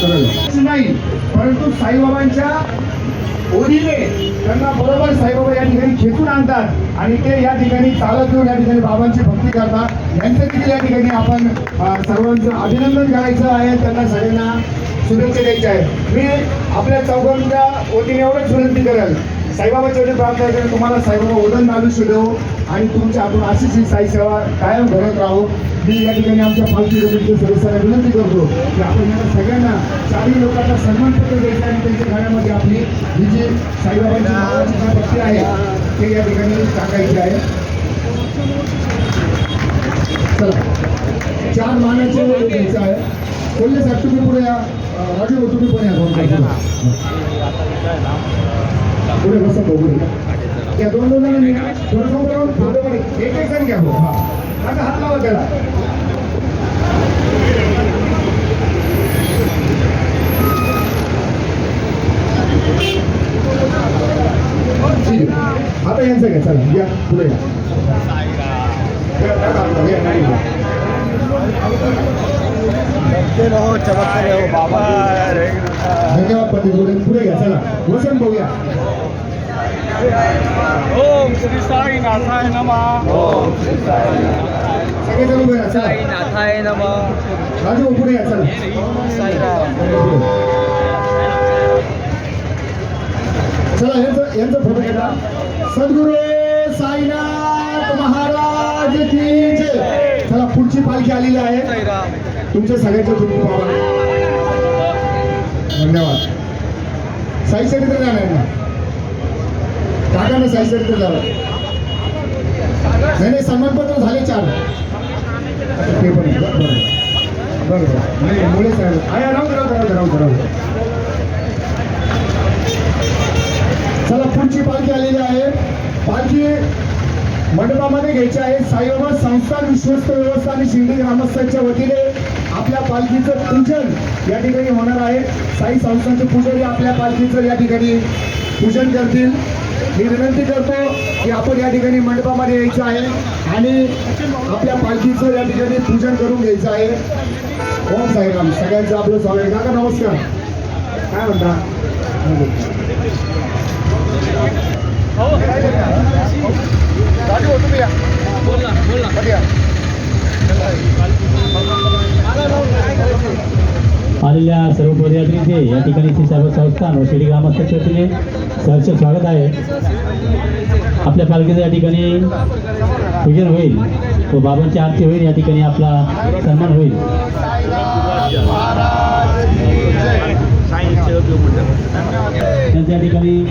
करेल नाही, परंतु साईबाबांच्या ओढीने त्यांना बरोबर साईबाबा या ठिकाणी खेचून आणतात आणि ते या ठिकाणी चालत येऊन या ठिकाणी बाबांची भक्ती करतात। यांचं देखील या ठिकाणी आपण सर्वांचं अभिनंदन करायचं आहे, त्यांना सगळ्यांना शुभेच्छा द्यायच्या आहेत। मी आपल्या चौघांच्या वतीने एवढंच विनंती करेल, साईबाबाच्या वतीने प्रार्थना करेल, तुम्हाला साईबाबा उदंड आयुष्य देवो आणि तुमच्या हातून अशीच ही साई सेवा कायम घडत राहो। मी या ठिकाणी आमच्या पालखी कमिटीच्या सदस्यांना विनंती करतो की आपण यांना सगळ्यांना चारही लोकांना सन्मानपत्र द्यायचं आणि त्यांच्या गाण्यामध्ये आपली ही जी साईबाबांची नावाची जी भक्ती आहे ते या ठिकाणी टाकायची आहे। चला 4 मानाचे द्यायचं आहे। कोल्हे साहेब तुम्ही पुढे या, राजू तुम्ही पण या, पुढे बसा बघू त्या 2 जणांनी थोडं एक जण घ्या हो, आता हात लावा त्याला। आता यांचं घ्या, चला या पुढे चमकते रहो बाबा। धन्यवाद पती, पुढे घ्या, चला वचन बघूया। ओम श्री साई नाथाय नमः। ओम श्री साई नाथाय नमः। राजू पुढे या, चला चला यांचं फोटो घेता। सद्गुरू साईनाथ महाराज की जय। चला पुढची पालखी आलेली आहे, तुमच्या सगळ्यांच्या तुम्ही बाबा धन्यवाद। साई चरित्र जाणार ना टाका ना, साई चरित्र झालं नाही, सन्मानपत्र झाले 4। ते पण बरं नाही मुळे साहेब आया राहू। चला पुढची पालखी आलेली आहे, पालखी मंडपामध्ये घ्यायची आहे। साईबाबा संस्थान विश्वस्त व्यवस्था आणि शिर्डी ग्रामस्थांच्या वतीने आपल्या पालखीचं पूजन या ठिकाणी होणार आहे। साई संस्थांचे पुजारी आपल्या पालखीचं या ठिकाणी पूजन करतील। मी विनंती करतो की आपण या ठिकाणी मंडपामध्ये यायचं आहे आणि आपल्या पालखीचं या ठिकाणी पूजन करून घ्यायचं आहे। ओम साईराम, सगळ्यांचं आपलं स्वागत आहे। काका नमस्कार, काय म्हणता? आलेल्या सर्व पदयात्रींचे या ठिकाणी श्री साई संस्थान व शिर्डी ग्रामस्थांच्या वतीने सहर्ष स्वागत आहे। आपल्या पालखीचं या ठिकाणी पूजन होईल व बाबांची आरती होईल, या ठिकाणी आपला सन्मान होईल। त्यांच्या या ठिकाणी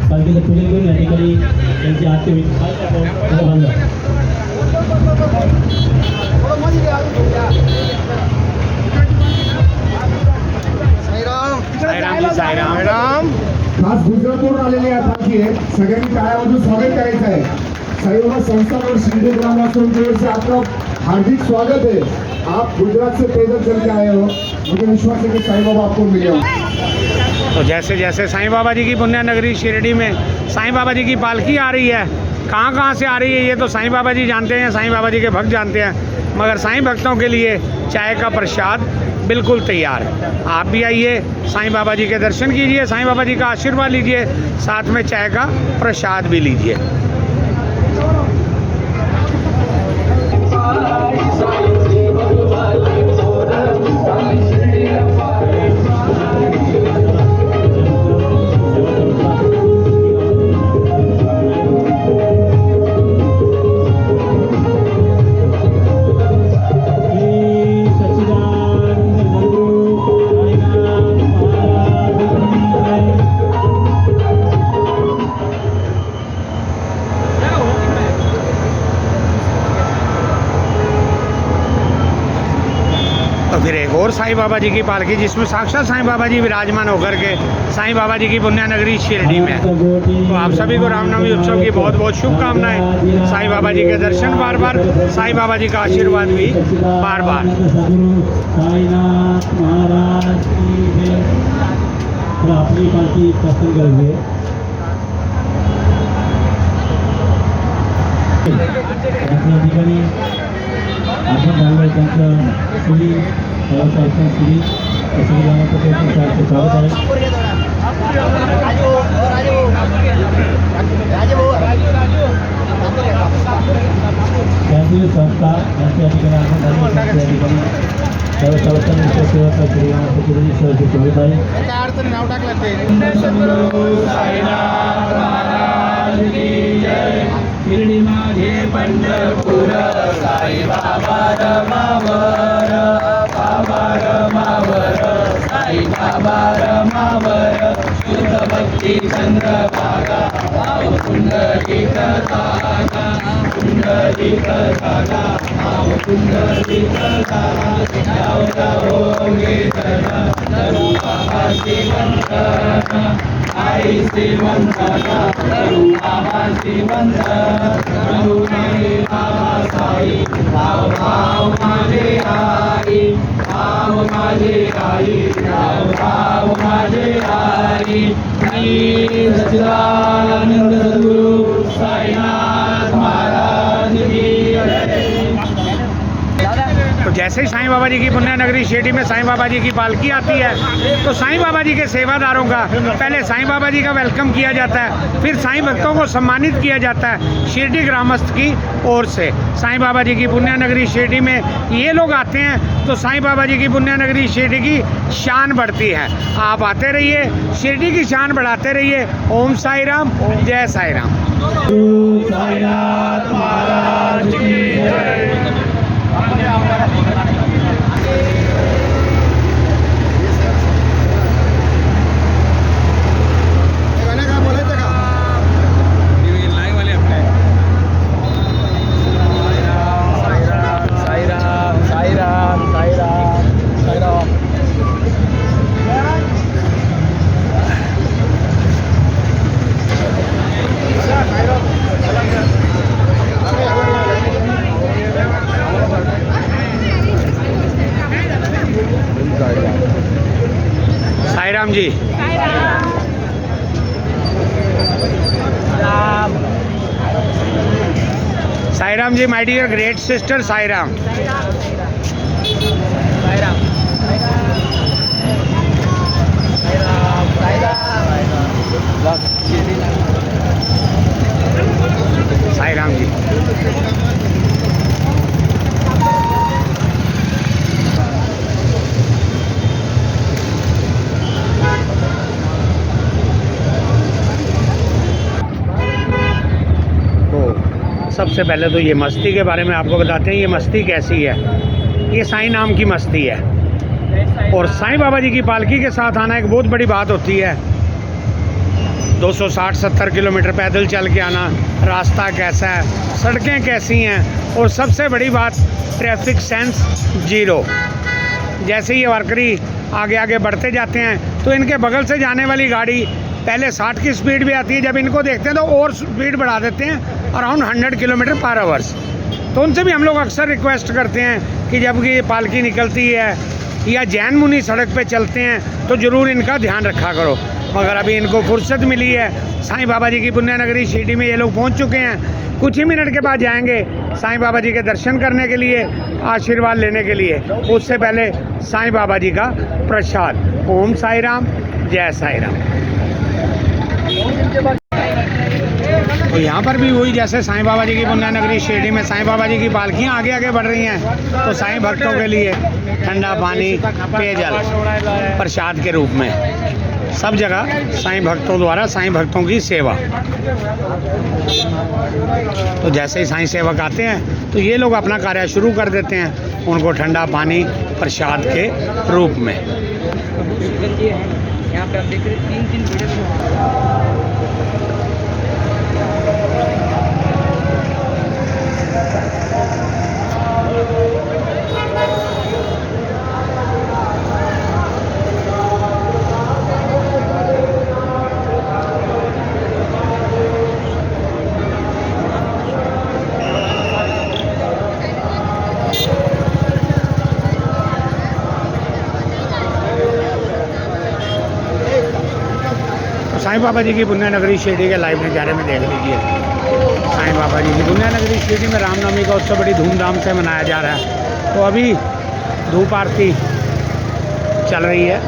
पालखीचं पूजन करून या ठिकाणी त्यांची आरती होईल। साईराम। खास गुजरातवरून आलेली आहे पालखी आहे, सगळ्यांनी टाळ्यामधून स्वागत करायचं आहे। साईबाबा संस्थान शिर्डी ग्रामवासियों से आपका हार्दिक स्वागत है। आप गुजरात से पैदल चल के आए हो, मुझे विश्वास है कि साईं बाबा आपको मिले। तो जैसे जैसे साईं बाबा जी की पुण्य नगरी शिरडी में साईं बाबा जी की पालकी आ रही है, कहाँ कहाँ से आ रही है ये तो साईं बाबा जी जानते हैं, साईं बाबा जी के भक्त जानते हैं, मगर साईं भक्तों के लिए चाय का प्रसाद बिल्कुल तैयार है। आप भी आइए, साईं बाबा जी के दर्शन कीजिए, साईं बाबा जी का आशीर्वाद लीजिए, साथ में चाय का प्रसाद भी लीजिए। तो फिर एक और साईं बाबा जी की पालकी जिसमें साक्षात साईं बाबा जी विराजमान होकर के साईं बाबा जी की पुण्य नगरी शिरडी में। तो आप सभी को रामनवमी उत्सव की बहुत बहुत शुभकामनाएं। साईं बाबा जी के दर्शन बार बार, साईं बाबा जी का आशीर्वाद भी बार बार। आपली पालखी पसंत करेंगे। या ठिकाणी आपण त्यांचं श्री श्री ग्रामस्थ ट्रस्ट में सहर्ष स्वागत है। केंद्रीय संस्था यांचे या ठिकाणी आपण झाले या ठिकाणी सर्व संस्थांनी सेवा श्री ग्रामस्थ ट्रस्टचे सहर्ष स्वागत आहे। काय अडचण नाव टाकलं ते शिर्डी माझे पंढरपूर साई बाबा रमावर बाबा रमावर साई बाबा रमावर शुद्ध भक्ती चंद्रभागा भाव पुंडलिक धागा पुंडलिक धागा भाव पुंडलिक धागा जाओ जाओ कीर्तन करू बाबा श्रीमंतन आई श्रीमंतना करू बाबा श्रीमंत करू माझे बाबा साई भाव भाव माझे आई भाव माझे आई भाव भाव माझे आई श्री सच्चिदानंद सद्गुरु साईनाथ महाराज की जय। तो जैसे ही साईं बाबा जी की पुण्य नगरी शिरडी में साईं बाबा जी की पालकी आती है तो साईं बाबा जी के सेवादारों का पहले साईं बाबा जी का वेलकम किया जाता है, फिर साईं भक्तों को सम्मानित किया जाता है शिरडी ग्रामस्थ की ओर से। साईं बाबा जी की पुण्य नगरी शिरडी में ये लोग आते हैं तो साईं बाबा जी की पुण्य नगरी शिरडी की शान बढ़ती है। आप आते रहिए, शिरडी की शान बढ़ाते रहिए। ओम साई राम, जय साई राम। साईनाथ महाराज की जय। Sai Ram ji. Sai Ram ji, my dear great sister Sai Ram. Sai Ram ji. सबसे पहले तो ये मस्ती के बारे में आपको बताते हैं। ये मस्ती कैसी है? ये साईं नाम की मस्ती है और साईं बाबा जी की पालकी के साथ आना एक बहुत बड़ी बात होती है। 260-70 किलोमीटर पैदल चल के आना, रास्ता कैसा है, सड़कें कैसी हैं और सबसे बड़ी बात ट्रैफिक सेंस जीरो। जैसे ये वारकरी आगे आगे बढ़ते जाते हैं तो इनके बगल से जाने वाली गाड़ी पहले 60 की स्पीड भी आती है, जब इनको देखते हैं तो और स्पीड बढ़ा देते हैं अराउंड 100 किलोमीटर पर आवर्स। तो उनसे भी हम लोग अक्सर रिक्वेस्ट करते हैं कि जब ये पालकी निकलती है या जैन मुनि सड़क पे चलते हैं तो ज़रूर इनका ध्यान रखा करो। मगर अभी इनको फुर्सत मिली है, साईं बाबा जी की पुण्य नगरी शिरडी में ये लोग पहुंच चुके हैं। कुछ ही मिनट के बाद जाएंगे साईं बाबा जी के दर्शन करने के लिए, आशीर्वाद लेने के लिए। उससे पहले साईं बाबा जी का प्रसाद। ओम साई राम, जय साई राम। तो यहाँ पर भी वही, जैसे साईं बाबा जी की पुण्य नगरी शिरडी में साईं बाबा जी की पालकियाँ आगे आगे बढ़ रही हैं तो साईं भक्तों के लिए ठंडा पानी, पेयजल प्रसाद के रूप में सब जगह साईं भक्तों द्वारा साईं भक्तों की सेवा। तो जैसे ही साईं सेवक आते हैं तो ये लोग अपना कार्य शुरू कर देते हैं, उनको ठंडा पानी प्रसाद के रूप में। यहाँ पे आप देख रहे हैं 3 वीडियो। साईं बाबा जी की पुण्य नगरी शिरडी के लाइव नज़ारे में देख लीजिए। साईं बाबा जी की पुण्य नगरी शिरडी में रामनवमी का उत्सव बड़ी धूमधाम से मनाया जा रहा है। तो अभी धूप आरती चल रही है।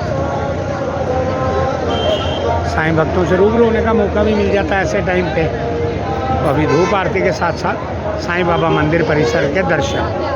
साईं भक्तों से रूबरू होने का मौका भी मिल जाता है ऐसे टाइम पे। तो अभी धूप आरती के साथ साथ साईं बाबा मंदिर परिसर के दर्शन।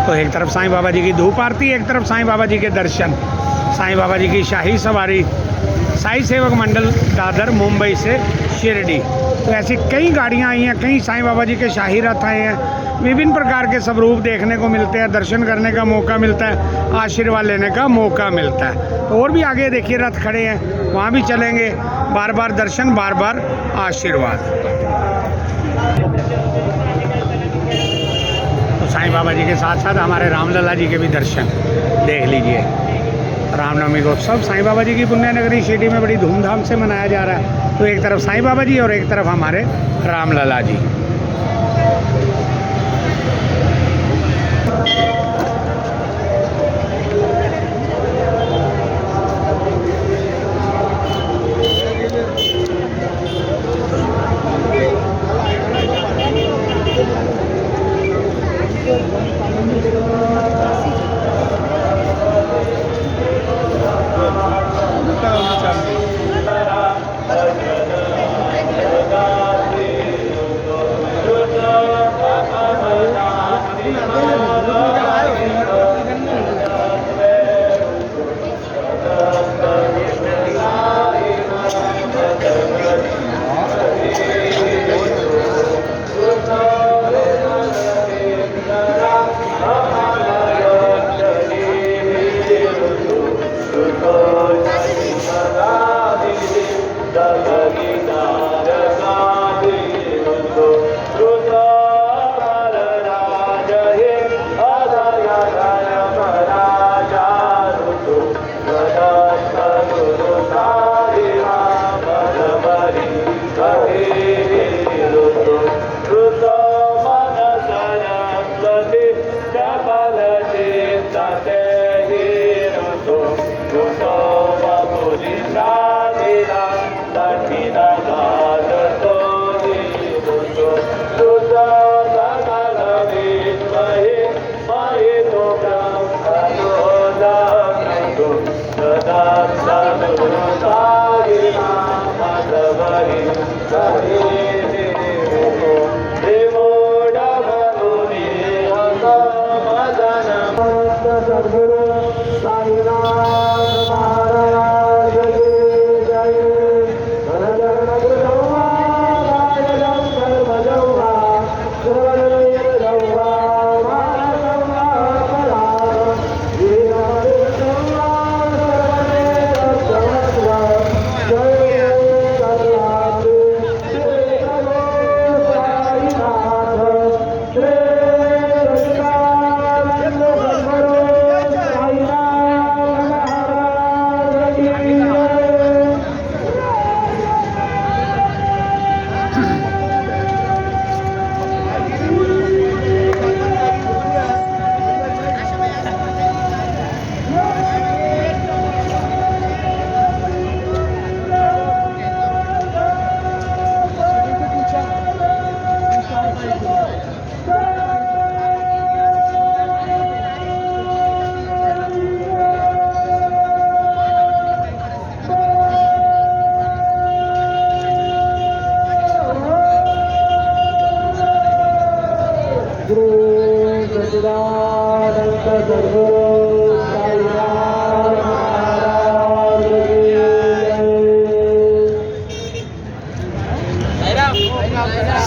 तो एक तरफ साईं बाबा जी की धूप आरती, एक तरफ साईं बाबा जी के दर्शन। साईं बाबा जी की शाही सवारी साई सेवक मंडल दादर मुंबई से शिरडी। तो ऐसी कई गाड़ियां आई हैं, कई साईं बाबा जी के शाही रथ आए हैं। विभिन्न प्रकार के स्वरूप देखने को मिलते हैं, दर्शन करने का मौका मिलता है, आशीर्वाद लेने का मौका मिलता है। तो और भी आगे देखिए रथ खड़े हैं, वहाँ भी चलेंगे। बार बार दर्शन, बार बार आशीर्वाद। तो साईं बाबा जी के साथ साथ हमारे रामलला जी के भी दर्शन देख लीजिए। रामनवमी का उत्सव साईं बाबा जी की पुण्य नगरी शिरडी में बड़ी धूमधाम से मनाया जा रहा है। तो एक तरफ साईं बाबा जी और एक तरफ हमारे रामलला जी।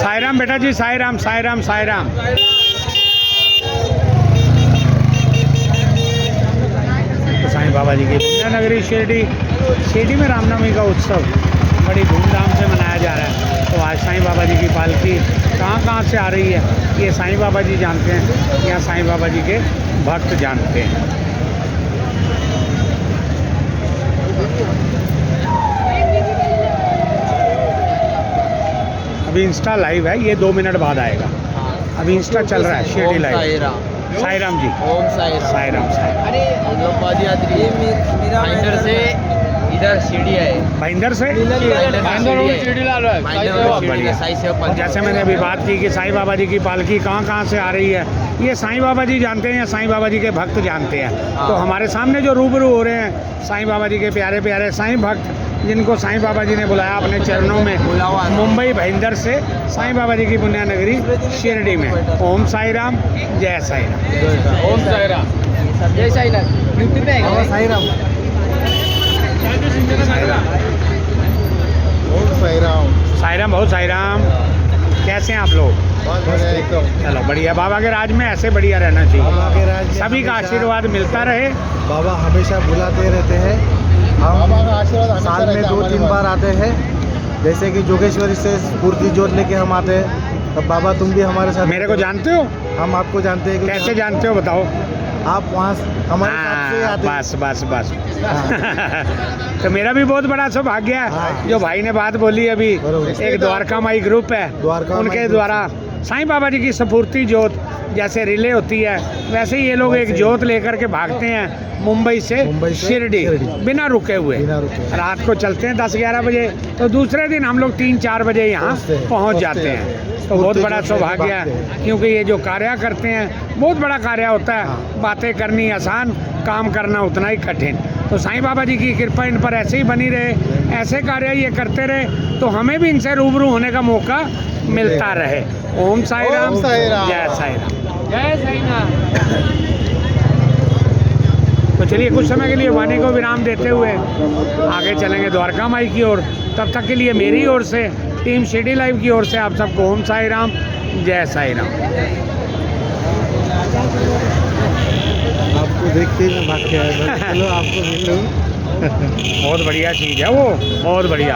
साईराम बेटा जी, साईराम साईराम साईराम। तो साईं बाबा जी की पुण्य नगरी शिरडी में रामनवमी का उत्सव बड़ी धूमधाम से मनाया जा रहा है। तो आज साईं बाबा जी की पालकी कहाँ से आ रही है ये साईं बाबा जी जानते हैं या साईं बाबा जी के भक्त जानते हैं। अभी इंस्टा लाइव है, ये 2 मिनट बाद आएगा। अभी इंस्टा चल रहा है शिरडी लाइव। साईं राम जी, ओम साई साईं राम। हम लोग पदयात्री भाईंदर से इधर शिरडी है। भाईंदर से साई सेवा। जैसे मैंने अभी बात की कि साईं बाबा जी की पालकी कहाँ से आ रही है, ये साईं बाबा जी जानते हैं या साईं बाबा जी के भक्त जानते हैं। तो हमारे सामने जो रूबरू हो रहे हैं साईं बाबा जी के प्यारे प्यारे साईं भक्त, जिनको साईं बाबा जी ने बुलाया अपने चरणों में, मुंबई भाईंदर से साईं बाबा जी की पुण्य नगरी शिरडी में। ओम साई राम, जय साई राम। ओम साई राम, जय साई राम। साई राम, साई राम, ओम साई राम। साई राम, बहुत साई राम। कैसे हैं आप लोग? चलो बढ़िया, बाबा के राज में ऐसे बढ़िया रहना बाबा के राज चाहिए, में सभी का हमेशा- आशीर्वाद मिलता रहे। बाबा हमेशा बुलाते रहते हैं। हम साल में 2-3 बार आते हैं, जैसे कि जोगेश्वरी से स्फूर्ति जोत लेके हम आते हैं। तब बाबा तुम भी हमारे साथ मेरे को जानते हो? हम आपको जानते हैं कि कैसे जानते हो बताओ? आप वहाँ हमारे साथ से आते हैं। बस तो मेरा भी बहुत बड़ा सौभाग्य है हाँ। जो भाई ने बात बोली अभी। बरोबर। एक द्वारका माई ग्रुप है, द्वारका उनके माई द्वारा साईं बाबा जी की स्फूर्ति जोत जैसे रिले होती है, वैसे ही ये लोग एक जोत लेकर के भागते हैं मुंबई से शिरडी बिना रुके हुए। बिना रुके। रात को चलते हैं 10-11 बजे, तो दूसरे दिन हम लोग 3-4 बजे यहाँ पहुँच जाते हैं। तो बहुत बड़ा सौभाग्य है, क्योंकि ये जो कार्य करते हैं बहुत बड़ा कार्य होता है। बातें करनी आसान, काम करना उतना ही कठिन। तो साईं बाबा जी की कृपा इन पर ऐसे ही बनी रहे, ऐसे कार्य ये करते रहे तो हमें भी इनसे रूबरू होने का मौका मिलता रहे। ओम साई राम, ओम साई राम। जय साई राम। जय साई राम। तो चलिए कुछ समय के लिए वाणी को विराम देते हुए आगे चलेंगे द्वारका माई की ओर। तब तक के लिए मेरी ओर से, टीम शिरडी लाइव की ओर से आप सबको ओम साई राम, जय साई राम। आपको देख के मैं भाग के आया। चलो आपको मिल लूं। बहुत बढ़िया चीज़ है वो, बहुत बढ़िया।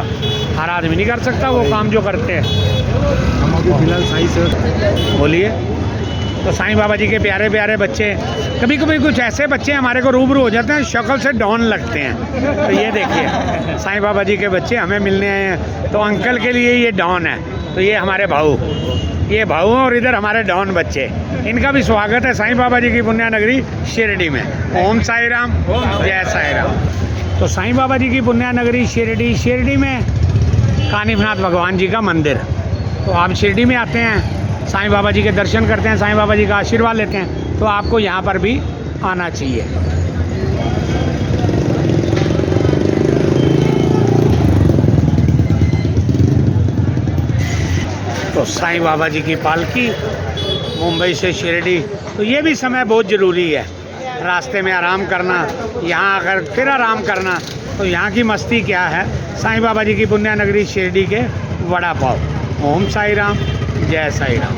हर आदमी नहीं कर सकता वो काम जो करते हैं। हम अभी फिलहाल साई से बोलिए। तो साईं बाबा जी के प्यारे प्यारे बच्चे, कभी कभी कुछ ऐसे बच्चे हमारे को रूबरू हो जाते हैं, शक्ल से डॉन लगते हैं। तो ये देखिए साईं बाबा जी के बच्चे हमें मिलने आए हैं, तो अंकल के लिए ये डॉन है, तो ये हमारे भाऊ, ये भाऊ हैं, और इधर हमारे डॉन बच्चे। इनका भी स्वागत है साईं बाबा जी की पुण्य नगरी शिरडी में। ओम साई राम, जय साई राम। तो साईं बाबा जी की पुण्य नगरी शिरडी में कानिफनाथ भगवान जी का मंदिर। तो आप शिरडी में आते हैं, साईं बाबा जी के दर्शन करते हैं, साईं बाबा जी का आशीर्वाद लेते हैं, तो आपको यहाँ पर भी आना चाहिए। तो साईं बाबा जी की पालकी मुंबई से शिरडी, तो ये भी समय बहुत ज़रूरी है। रास्ते में आराम करना, यहाँ आकर फिर आराम करना, तो यहाँ की मस्ती क्या है। साईं बाबा जी की पुण्य नगरी शिरडी के वड़ा पाव। ओम साई राम, जय साई राम।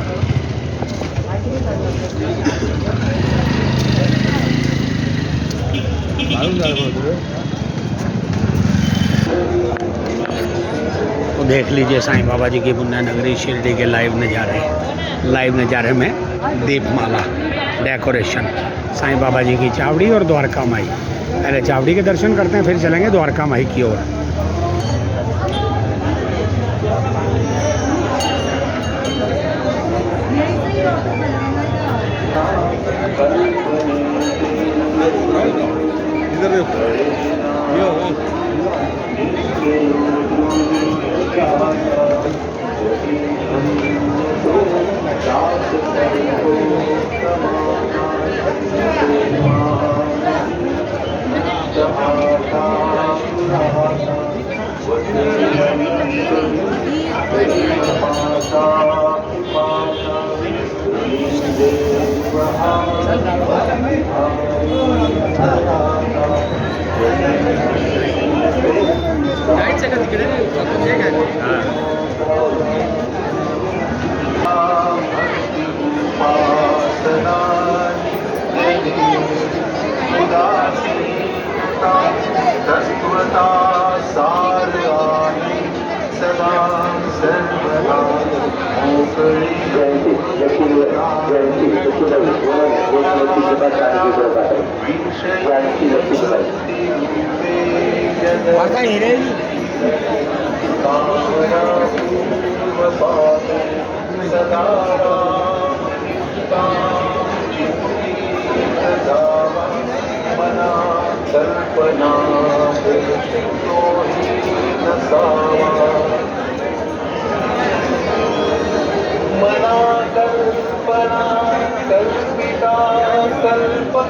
तो देख लीजिए साईं बाबा जी की पुण्य नगरी शिरडी के लाइव नज़ारे में दीपमाला डेकोरेशन, साईं बाबा जी की चावड़ी और द्वारका माई। पहले चावड़ी के दर्शन करते हैं, फिर चलेंगे द्वारका माई की ओर। जायचं का तिकडे? ठीक आहे.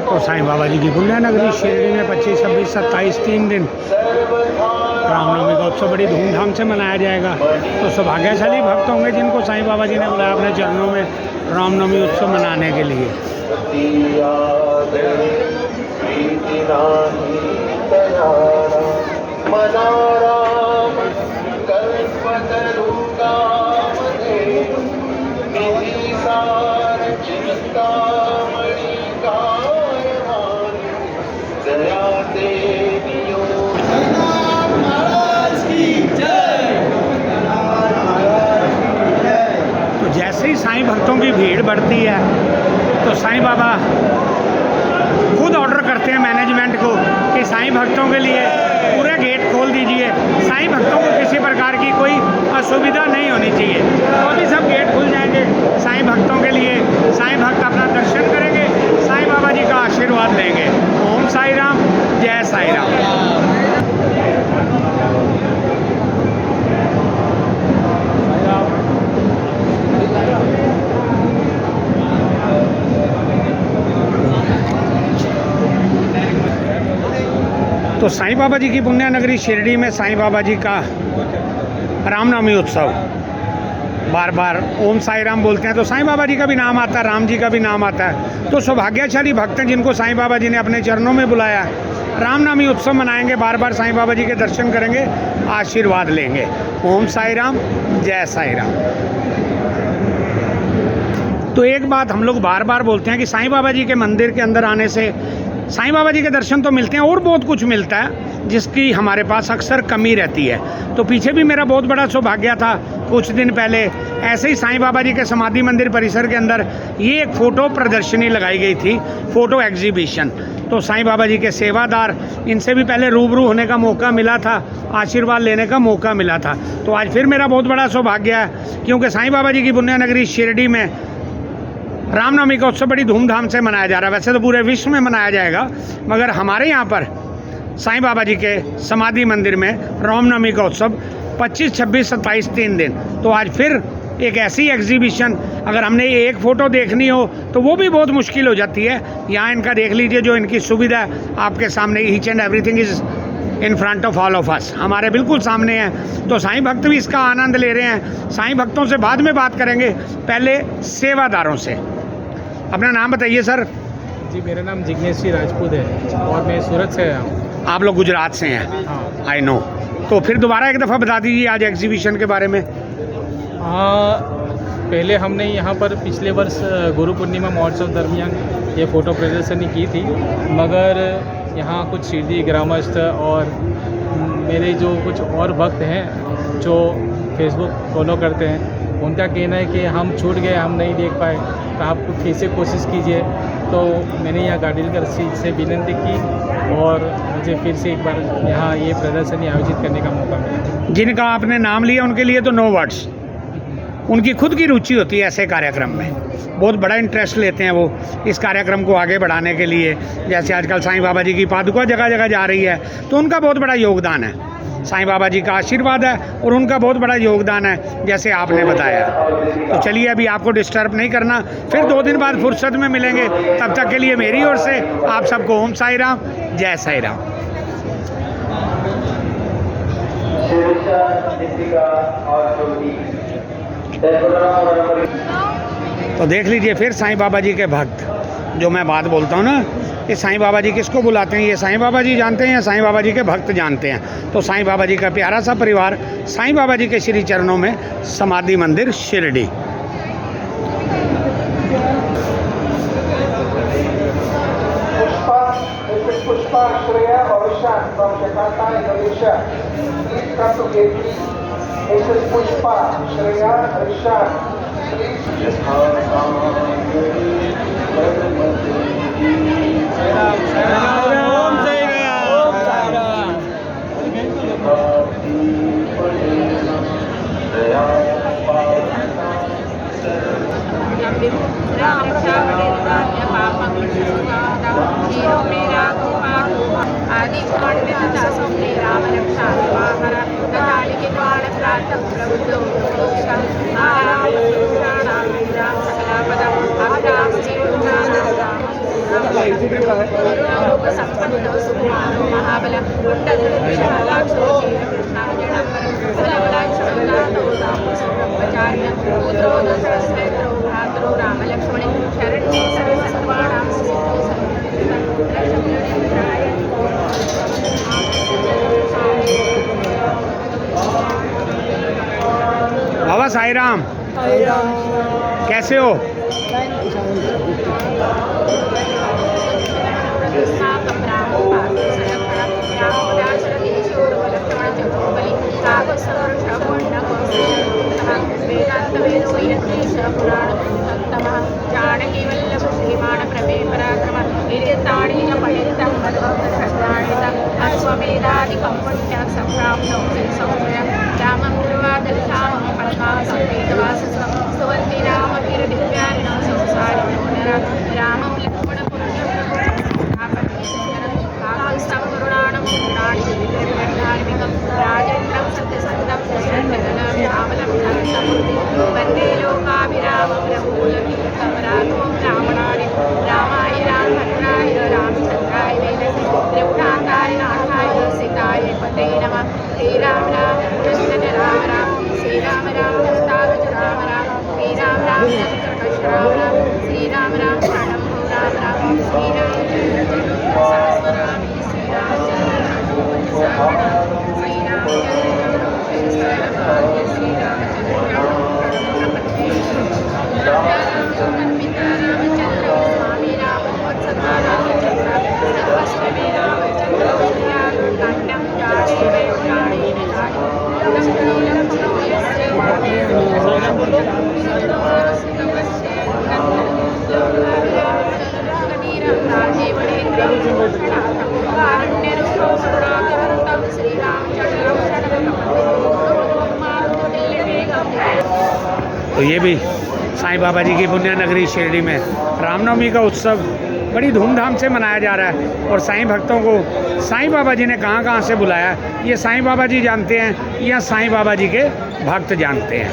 तो साईं बाबा जी की पुण्य नगरी शिरडी में 25, 26, 27 3 दिन रामनवमी का उत्सव बड़ी धूमधाम से मनाया जाएगा। तो सौभाग्यशाली भक्त होंगे जिनको साईं बाबा जी ने बुलाया अपने चरणों में रामनवमी उत्सव मनाने के लिए। तो जैसे ही साईं भक्तों की भीड़ बढ़ती है तो साईं बाबा खुद ऑर्डर करते हैं मैनेजमेंट को कि साईं भक्तों के लिए पूरे गेट खोल दीजिए, साईं भक्तों को किसी प्रकार की कोई असुविधा नहीं होनी चाहिए। तो अभी सब गेट खुल जाएंगे साईं भक्तों के लिए, साईं भक्त अपना दर्शन करेंगे, साईं बाबा जी का आशीर्वाद लेंगे। ओम साई राम, जय साई राम। तो साईं बाबा जी की पुण्य नगरी शिरडी में साईं बाबा जी का रामनवमी उत्सव बार बार ओम साई राम बोलते हैं तो साईं बाबा जी का भी नाम आता है, राम जी का भी नाम आता है। तो सौभाग्यशाली भक्त हैं जिनको साईं बाबा जी ने अपने चरणों में बुलाया, रामनवमी उत्सव मनाएंगे, बार बार साईं बाबा जी के दर्शन करेंगे, आशीर्वाद लेंगे। ओम साई राम, जय साई राम। तो एक बात हम लोग बार बार बोलते हैं कि साईं बाबा जी के मंदिर के अंदर आने से साईं बाबा जी के दर्शन तो मिलते हैं और बहुत कुछ मिलता है जिसकी हमारे पास अक्सर कमी रहती है। तो पीछे भी मेरा बहुत बड़ा सौभाग्य था, कुछ दिन पहले ऐसे ही साईं बाबा जी के समाधि मंदिर परिसर के अंदर ये एक फ़ोटो प्रदर्शनी लगाई गई थी, फ़ोटो एग्जीबिशन। तो साईं बाबा जी के सेवादार, इनसे भी पहले रूबरू होने का मौका मिला था, आशीर्वाद लेने का मौका मिला था। तो आज फिर मेरा बहुत बड़ा सौभाग्य है क्योंकि साईं बाबा जी की पुण्य नगरी शिरडी में रामनवमी का उत्सव बड़ी धूमधाम से मनाया जा रहा है। वैसे तो पूरे विश्व में मनाया जाएगा, मगर हमारे यहाँ पर साईं बाबा जी के समाधि मंदिर में रामनवमी का उत्सव 25, 26, 27 3 दिन। तो आज फिर एक ऐसी एग्जीबिशन, अगर हमने एक फ़ोटो देखनी हो तो वो भी बहुत मुश्किल हो जाती है। यहाँ इनका देख लीजिए, जो इनकी सुविधा है आपके सामने, each and everything is in front of all of us, हमारे बिल्कुल सामने है। तो साईं भक्त भी इसका आनंद ले रहे हैं। साईं भक्तों से बाद में बात करेंगे, पहले सेवादारों से। अपना नाम बताइए सर। जी, मेरा नाम जिग्नेश जी राजपूत है और मैं सूरत से आया हूँ। आप लोग गुजरात से हैं? हाँ। I know. तो फिर दोबारा एक दफ़ा बता दीजिए आज एग्जीबिशन के बारे में। हाँ, पहले हमने यहाँ पर पिछले वर्ष गुरु पूर्णिमा महोत्सव दरमियान ये फ़ोटो प्रदर्शनी की थी, मगर यहाँ कुछ शिरडी ग्रामस्थ और मेरे जो कुछ और भक्त हैं जो फेसबुक फॉलो करते हैं, उनका कहना है कि हम छूट गए, हम नहीं देख पाए, तो आप फिर से कोशिश कीजिए। तो मैंने यहाँ गाड़ीकर से विनती की और मुझे फिर से एक बार यहाँ ये प्रदर्शनी आयोजित करने का मौका मिला। जिनका आपने नाम लिया उनके लिए तो नो वर्ड्स, उनकी खुद की रुचि होती है ऐसे कार्यक्रम में, बहुत बड़ा इंटरेस्ट लेते हैं वो इस कार्यक्रम को आगे बढ़ाने के लिए। जैसे आजकल साईं बाबा जी की पादुका जगह जगह जा रही है, तो उनका बहुत बड़ा योगदान है। साईं बाबा जी का आशीर्वाद है और उनका बहुत बड़ा योगदान है, जैसे आपने बताया। तो चलिए, अभी आपको डिस्टर्ब नहीं करना, फिर 2 दिन बाद फुर्सत में मिलेंगे। तब तक के लिए मेरी ओर से आप सबको ओम साई राम, जय साई राम। तो देख लीजिए फिर साईं बाबा जी के भक्त, जो मैं बात बोलता हूँ ना कि साईं बाबा जी किसको बुलाते हैं, ये साईं बाबा जी जानते हैं या साईं बाबा जी के भक्त जानते हैं। तो साईं बाबा जी का प्यारा सा परिवार साईं बाबा जी के श्री चरणों में समाधि मंदिर Shirdi. Pushpa Shreya Bhavishan from Jakarta, Indonesia. Please come to gate 3. This is Pushpa Shreya Bhavishan आदि स्वप्ने राम रक्षा के द्वार प्रातः प्रबुद्धो संपन्नो सुकुमारो महाबल पुत्रो दशरथेन्द्रो भ्रातरो राम लक्ष्मण शरण्ये सर्वसर्वाणां बाबा साई राम, कैसे हो? जानकी वल्लभ श्रीमान प्रभे पराक्रम वीर्यताड़ीन पठितं अश्वमेधादिकं पुण्यं सम्प्राप्तं संशय रामं दुर्वादशामं पद्मासंवेदवाससं स्तुवन्ति रामवीरदिव्यानिनं संसारिणो नरः रामं लक्ष्मणपुरुषं धार्मिकं राजेन्द्रं सत्यसन्धं रामलं वन्दे लोकाभिरामं रघुकुलतीर्थं राघवं रामणाय रामाय रामभद्राय रामचन्द्राय वेदसे त्रिपुरान्ताय नाथाय सीताय पते नमः। श्रीराम राम कृष्ण राम राम श्रीराम राम तावज राम राम श्रीराम राम संकट राम राम श्रीराम राम शरणं राम राम श्रीराम सहस्र राम श्रीराम तो ये भी साईं बाबा जी की पुण्य नगरी शिरडी में रामनवमी का उत्सव बड़ी धूमधाम से मनाया जा रहा है। और साईं भक्तों को साईं बाबा जी ने कहाँ कहाँ से बुलाया, ये साईं बाबा जी जानते हैं या साईं बाबा जी के भक्त जानते हैं।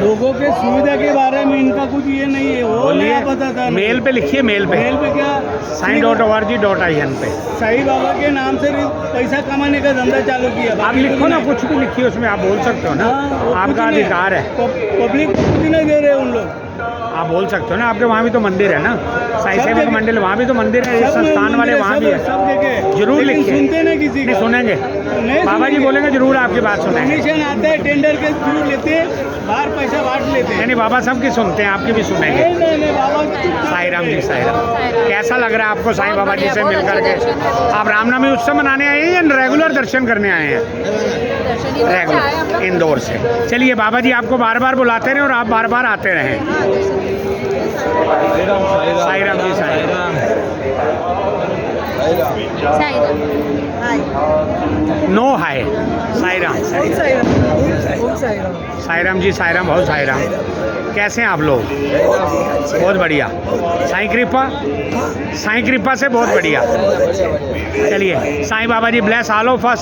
लोगों के सुविधा के बारे में इनका कुछ ये नहीं है, वो बोलिए, नहीं पता था। मेल पे लिखिए, मेल पे क्या साईं.org.in पे साईं बाबा के नाम से पैसा कमाने का धंधा चालू किया। आप लिखो ना, कुछ भी लिखिए उसमें, आप बोल सकते हो ना, आपका अधिकार है। पब्लिक कुछ नहीं दे रहे उन लोग, आप बोल सकते हो ना, आपके वहाँ भी तो मंदिर है ना, साईं सेवक मंदिर, वहाँ भी तो मंदिर है, संस्थान वाले वहाँ भी है, सब जगह जरूर लिखिए। सुनते नहीं किसी नहीं का, सुनेंगे, बाबा जी बोलेंगे जरूर आपकी बात सुनेंगे। कमीशन आते हैं, टेंडर के थ्रू लेते हैं, बाहर पैसा बांट लेते हैं। नहीं बाबा सबकी सुनते हैं, आपकी भी सुनेंगे। नहीं बाबा साईं राम जी, साईं राम। कैसा लग रहा है आपको साईं बाबा जी से मिल करके? आप रामनवमी उत्सव मनाने आए हैं या रेगुलर दर्शन करने आए हैं? रेगुलर इंदौर से। चलिए बाबा जी आपको बार बार बुलाते रहे और आप बार बार आते रहें। साईं राम जी, साईं राम। नो हाय, साईं राम, साईं राम जी, साईं राम, बहुत साईं राम। कैसे हैं आप लोग? बहुत बढ़िया, साईं कृपा से बहुत बढ़िया। चलिए साईं बाबा जी ब्लेस ऑल ऑफ अस,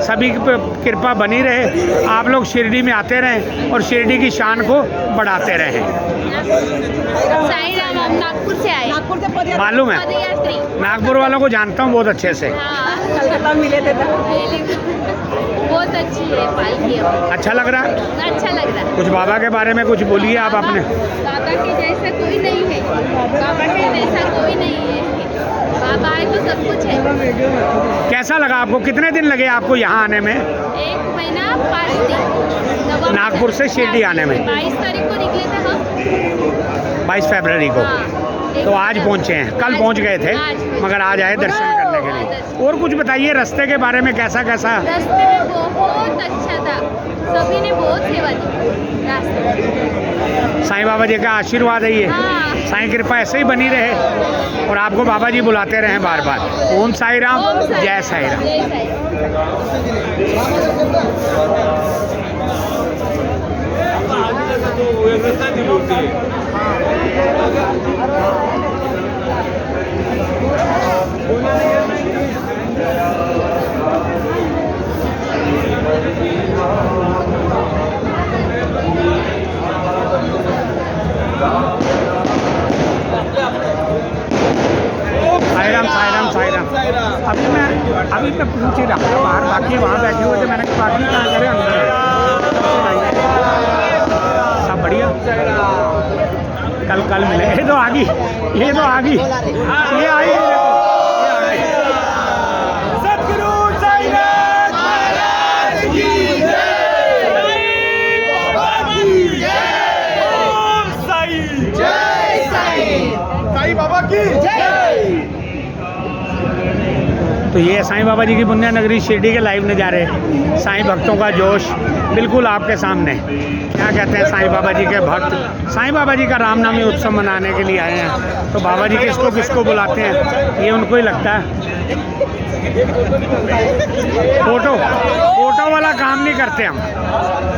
सभी की कृपा बनी रहे, आप लोग शिरडी में आते रहें और शिरडी की शान को बढ़ाते रहें। साईं राम, हम नागपुर से आए। नागपुर से मालूम है, नागपुर वालों को जानता हूँ बहुत अच्छे से। कलकत्ता मिले थे, बहुत अच्छी है पालकी। अच्छा लग रहा है? अच्छा लग रहा है। कुछ बाबा के बारे में कुछ बोलिए आप अपने। बाबा के जैसा कोई नहीं है, बाबा के जैसा कोई नहीं है, बाबा है तो सब कुछ है। कैसा लगा आपको? कितने दिन लगे आपको यहाँ आने में? 1 महीना 5 दिन। नागपुर से शिरडी आने में 22 तारीख को निकले थे हम। 22 फरवरी को। हाँ, तो आज पहुँचे हैं, कल पहुँच गए थे मगर आज आए दर्शन करने के लिए। और कुछ बताइए रास्ते के बारे में, कैसा कैसा? रास्ते में बहुत अच्छा था, सभी ने बहुत सेवा दी रास्ते में। साईं बाबा जी का आशीर्वाद है ये, हाँ। साईं कृपा ऐसे ही बनी रहे और आपको बाबा जी बुलाते रहे बार बार। ओम साई राम, जय साई राम। जय साई अभी मैं पूछ ही रहा था बाहर, बाकी वहाँ बैठे हुए थे, मैंने कहा बाकी कहाँ करे अंदर। सब बढ़िया, कल मिले। ये तो आ गई, ये आई। सतगुरु साईनाथ महाराज की जय, बाबा की जय, ओम साई, जय साई, साई बाबा की जय। तो ये साईं बाबा जी की पुण्य नगरी शिरडी के लाइव नज़ारे, साईं भक्तों का जोश बिल्कुल आपके सामने। क्या कहते हैं साईं बाबा जी के भक्त, साईं बाबा जी का रामनामी उत्सव मनाने के लिए आए हैं। तो बाबा जी किसको किसको बुलाते हैं ये उनको ही लगता है। फोटो वाला काम नहीं करते हम,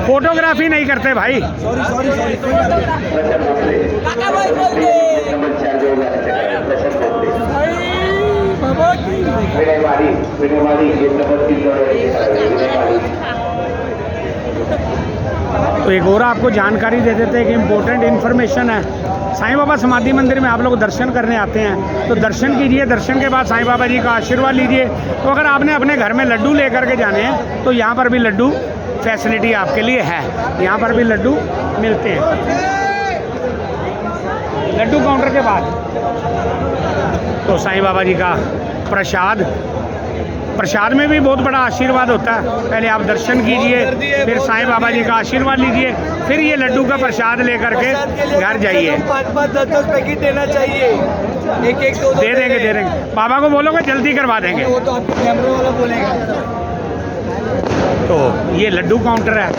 फोटोग्राफी नहीं करते भाई। तो एक और आपको जानकारी दे देते हैं कि इम्पोर्टेंट इन्फॉर्मेशन है। साईं बाबा समाधि मंदिर में आप लोग दर्शन करने आते हैं तो दर्शन कीजिए, दर्शन के बाद साईं बाबा जी का आशीर्वाद लीजिए। तो अगर आपने अपने घर में लड्डू लेकर के जाने हैं तो यहाँ पर भी लड्डू फैसिलिटी आपके लिए है, यहाँ पर भी लड्डू मिलते हैं। लड्डू काउंटर के बाद तो साईं बाबा जी का प्रसाद में भी बहुत बड़ा आशीर्वाद होता है। पहले आप दर्शन कीजिए, फिर साईं बाबा जी का आशीर्वाद लीजिए, फिर ये लड्डू का प्रसाद लेकर के घर जाइए। 5-10 पैकेट देना चाहिए, एक दे देंगे। बाबा को बोलोगे जल्दी करवा देंगे। वो तो आपके कैमरे वाला बोलेगा। तो ये लड्डू काउंटर है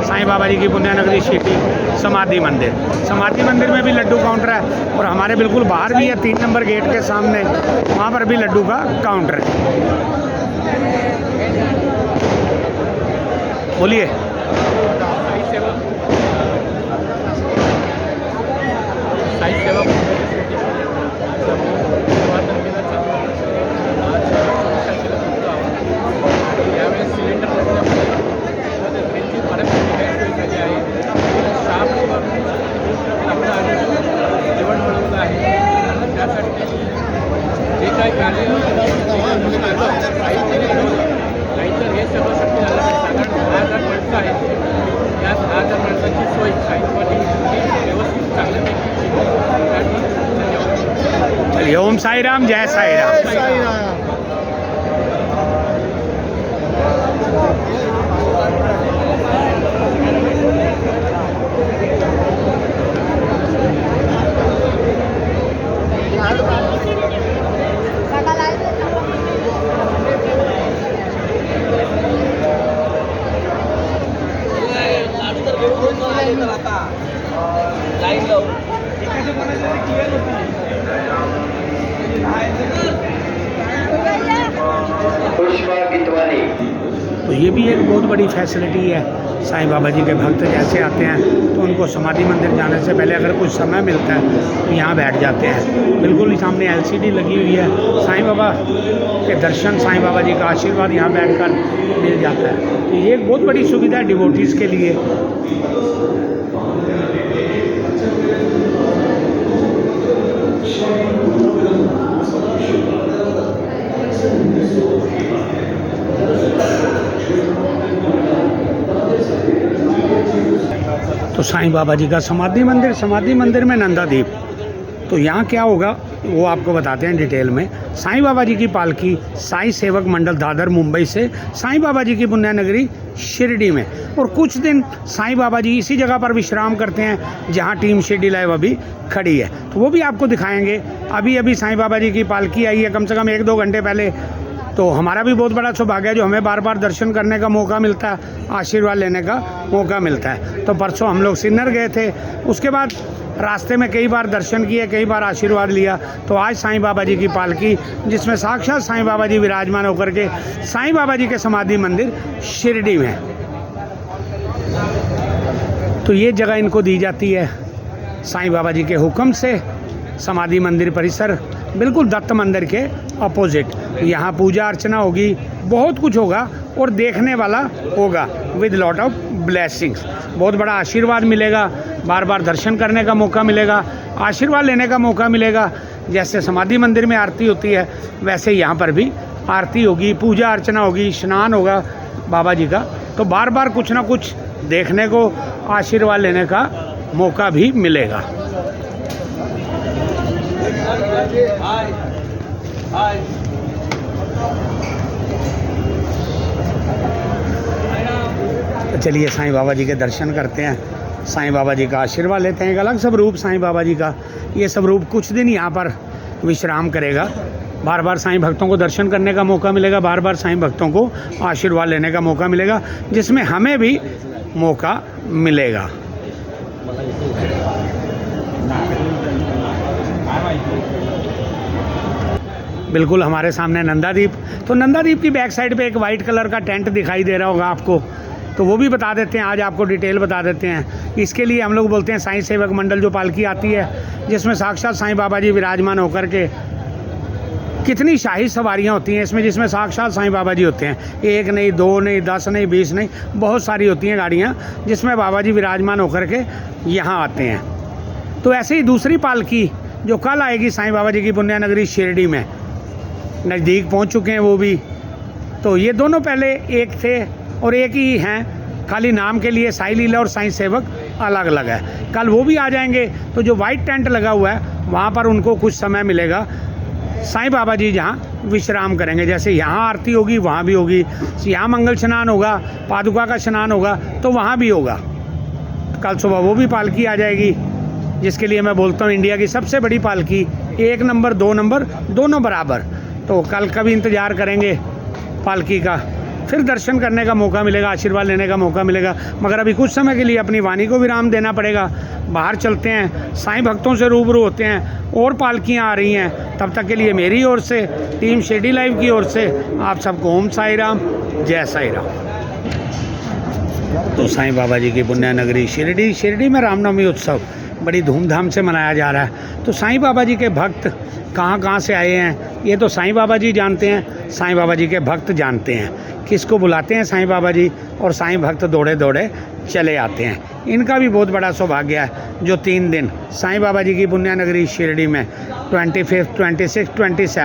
साईं बाबा जी की पुण्य नगरी शिरडी समाधि मंदिर में भी लड्डू काउंटर है और हमारे बिल्कुल बाहर भी है 3 नंबर गेट के सामने, वहाँ पर भी लड्डू का काउंटर है। बोलिए। चलिए, ओम साई राम, जय साई राम। तो ये भी एक बहुत बड़ी फैसिलिटी है। साईं बाबा जी के भक्त जैसे आते हैं तो उनको समाधि मंदिर जाने से पहले अगर कुछ समय मिलता है तो यहाँ बैठ जाते हैं। बिल्कुल ही सामने LCD लगी हुई है, साईं बाबा के दर्शन, साईं बाबा जी का आशीर्वाद यहाँ बैठकर मिल जाता है। तो ये एक बहुत बड़ी सुविधा है डिवोटीज़ के लिए। तो साईं बाबा जी का समाधि मंदिर में नंदा द्वीप। तो यहाँ क्या होगा वो आपको बताते हैं डिटेल में। साईं बाबा जी की पालकी साईं सेवक मंडल दादर मुंबई से साईं बाबा जी की पुण्य नगरी शिरडी में, और कुछ दिन साईं बाबा जी इसी जगह पर विश्राम करते हैं जहां टीम शिरडी लाइव अभी खड़ी है, तो वो भी आपको दिखाएंगे। अभी साईं बाबा जी की पालकी आई है कम से कम 1-2 घंटे पहले, तो हमारा भी बहुत बड़ा सौभाग्य है जो हमें बार बार दर्शन करने का मौका मिलता है, आशीर्वाद लेने का मौका मिलता है। तो परसों हम लोग सिन्नर गए थे, उसके बाद रास्ते में कई बार दर्शन किए, कई बार आशीर्वाद लिया। तो आज साईं बाबा जी की पालकी जिसमें साक्षात साईं बाबा जी विराजमान होकर के साईं बाबा जी के समाधि मंदिर शिरडी में, तो ये जगह इनको दी जाती है साईं बाबा जी के हुक्म से। समाधि मंदिर परिसर बिल्कुल दत्त मंदिर के अपोजिट, यहाँ पूजा अर्चना होगी, बहुत कुछ होगा और देखने वाला होगा विद लॉट ऑफ ब्लेसिंग्स। बहुत बड़ा आशीर्वाद मिलेगा, बार बार दर्शन करने का मौका मिलेगा, आशीर्वाद लेने का मौका मिलेगा। जैसे समाधि मंदिर में आरती होती है वैसे यहाँ पर भी आरती होगी, पूजा अर्चना होगी, स्नान होगा बाबा जी का, तो बार बार कुछ ना कुछ देखने को, आशीर्वाद लेने का मौका भी मिलेगा। तो चलिए साईं बाबा जी के दर्शन करते हैं, साईं बाबा जी का आशीर्वाद लेते हैं। एक अलग स्वरूप साईं बाबा जी का, ये स्वरूप कुछ दिन यहाँ पर विश्राम करेगा। बार बार साईं भक्तों को दर्शन करने का मौका मिलेगा, बार बार साईं भक्तों को आशीर्वाद लेने का मौका मिलेगा, जिसमें हमें भी मौका मिलेगा। बिल्कुल हमारे सामने नंदादीप, तो नंदादीप की बैक साइड पे एक वाइट कलर का टेंट दिखाई दे रहा होगा आपको, तो वो भी बता देते हैं, आज आपको डिटेल बता देते हैं। इसके लिए हम लोग बोलते हैं साईं सेवक मंडल जो पालकी आती है, जिसमें साक्षात साईं बाबा जी विराजमान होकर के, कितनी शाही सवारियां होती हैं इसमें, जिसमें साक्षात साईं बाबा जी होते हैं। 1 नहीं, 2 नहीं, 10 नहीं, 20 नहीं, बहुत सारी होती हैं गाड़ियाँ जिसमें बाबा जी विराजमान होकर के यहाँ आते हैं। तो ऐसे ही दूसरी पालकी जो कल आएगी साईं बाबा जी की पुण्य नगरी शिरडी में, नज़दीक पहुंच चुके हैं वो भी। तो ये दोनों पहले एक थे और एक ही हैं, खाली नाम के लिए साईं लीला और साईं सेवक अलग अलग है। कल वो भी आ जाएंगे, तो जो वाइट टेंट लगा हुआ है वहाँ पर उनको कुछ समय मिलेगा, साईं बाबा जी जहाँ विश्राम करेंगे। जैसे यहाँ आरती होगी वहाँ भी होगी, यहाँ मंगल स्नान होगा, पादुका का स्नान होगा, तो वहाँ भी होगा। कल सुबह वो भी पालकी आ जाएगी, जिसके लिए मैं बोलता हूँ इंडिया की सबसे बड़ी पालकी, 1 नंबर 2 नंबर दोनों बराबर। तो कल का भी इंतज़ार करेंगे पालकी का, फिर दर्शन करने का मौका मिलेगा, आशीर्वाद लेने का मौका मिलेगा। मगर अभी कुछ समय के लिए अपनी वाणी को विराम देना पड़ेगा, बाहर चलते हैं, साईं भक्तों से रूबरू होते हैं, और पालकियाँ आ रही हैं। तब तक के लिए मेरी ओर से, टीम शिरडी लाइव की ओर से आप सबको ओम साई राम, जय साई राम। तो साईं बाबा जी की पुण्य नगरी शिरडी में रामनवमी उत्सव बड़ी धूमधाम से मनाया जा रहा है। तो साईं बाबा जी के भक्त कहाँ से आए हैं ये तो साईं बाबा जी जानते हैं, साईं बाबा जी के भक्त जानते हैं, किसको बुलाते हैं साईं बाबा जी, और साईं भक्त दौड़े दौड़े चले आते हैं। इनका भी बहुत बड़ा सौभाग्य है जो 3 दिन साईं बाबा जी की पुण्य नगरी शिरडी में 25, 26, 27,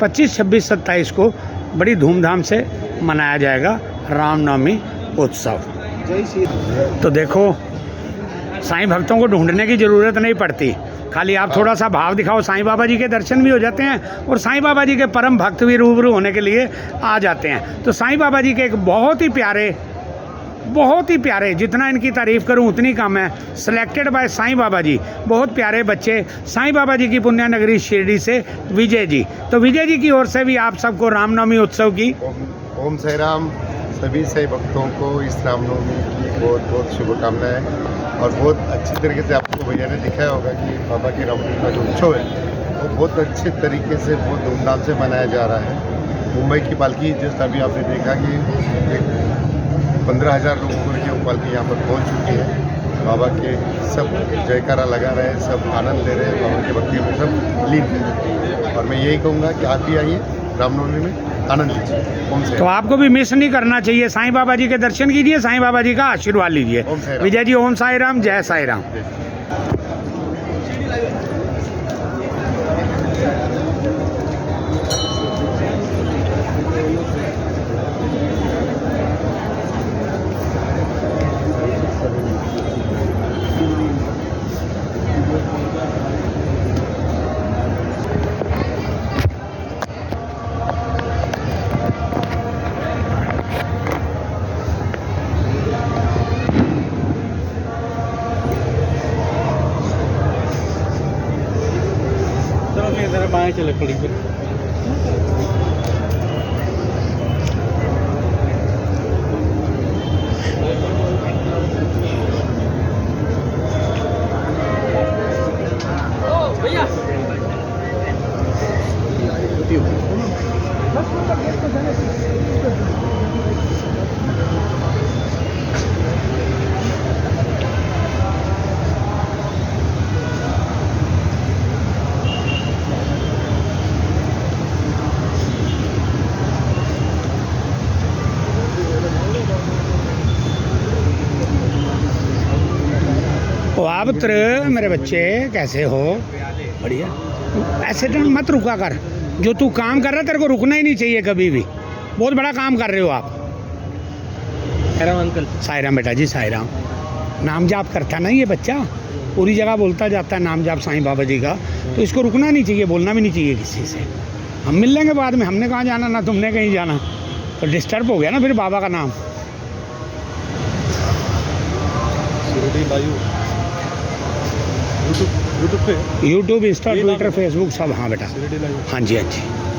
25, 26, 27 को बड़ी धूमधाम से मनाया जाएगा रामनवमी उत्सव। तो देखो साईं भक्तों को ढूंढने की ज़रूरत नहीं पड़ती, खाली आप थोड़ा सा भाव दिखाओ, साईं बाबा जी के दर्शन भी हो जाते हैं और साईं बाबा जी के परम भक्त भी रूबरू होने के लिए आ जाते हैं। तो साईं बाबा जी के एक बहुत ही प्यारे, जितना इनकी तारीफ़ करूं उतनी कम है, सिलेक्टेड बाय साईं बाबा जी, बहुत प्यारे बच्चे साईं बाबा जी की पुण्य नगरी शिरडी से विजय जी। तो विजय जी की ओर से भी आप सबको रामनवमी उत्सव की ओम साई राम। सभी साईं भक्तों को इस रामनवमी की बहुत बहुत शुभकामनाएं। और बहुत अच्छी तरीके से आपको भैया ने दिखाया होगा कि बाबा की रामनवमी का जो उत्सव है वो बहुत अच्छे तरीके से, बहुत धूमधाम से मनाया जा रहा है। मुंबई की पालकी जैसा अभी आपने देखा कि 15,000 लोगों की वो पालकी यहाँ पर पहुँच चुकी है। बाबा के सब जयकारा लगा रहे हैं, सब आनंद ले रहे हैं, बाबा की भक्ति में सब लीन हैं। और मैं यही कहूँगा कि आप भी आइए रामनवमी में, आनंद लीजिए। तो आपको भी मिस नहीं करना चाहिए, साईं बाबा जी के दर्शन कीजिए, साईं बाबा जी का आशीर्वाद लीजिए। विजय जी ओम साई राम, जय साई राम। बाएं चले पड़ी फिर। पुत्र मेरे बच्चे कैसे हो? बढ़िया। ऐसे तो मत रुका कर, जो तू काम कर रहा है तेरे को रुकना ही नहीं चाहिए कभी भी। बहुत बड़ा काम कर रहे हो आप। साईराम अंकल। साईराम बेटा जी, साईराम। नाम जाप करता ना ये बच्चा, पूरी जगह बोलता जाता है नाम जाप साईं बाबा जी का, तो इसको रुकना नहीं चाहिए, बोलना भी नहीं चाहिए किसी से। हम मिल लेंगे बाद में, हमने कहाँ जाना ना तुमने कहीं जाना, तो डिस्टर्ब हो गया ना फिर बाबा का नाम। यूट्यूब, इंस्टा, ट्विटर, फेसबुक सब। हाँ बेटा, हाँ जी हाँ जी।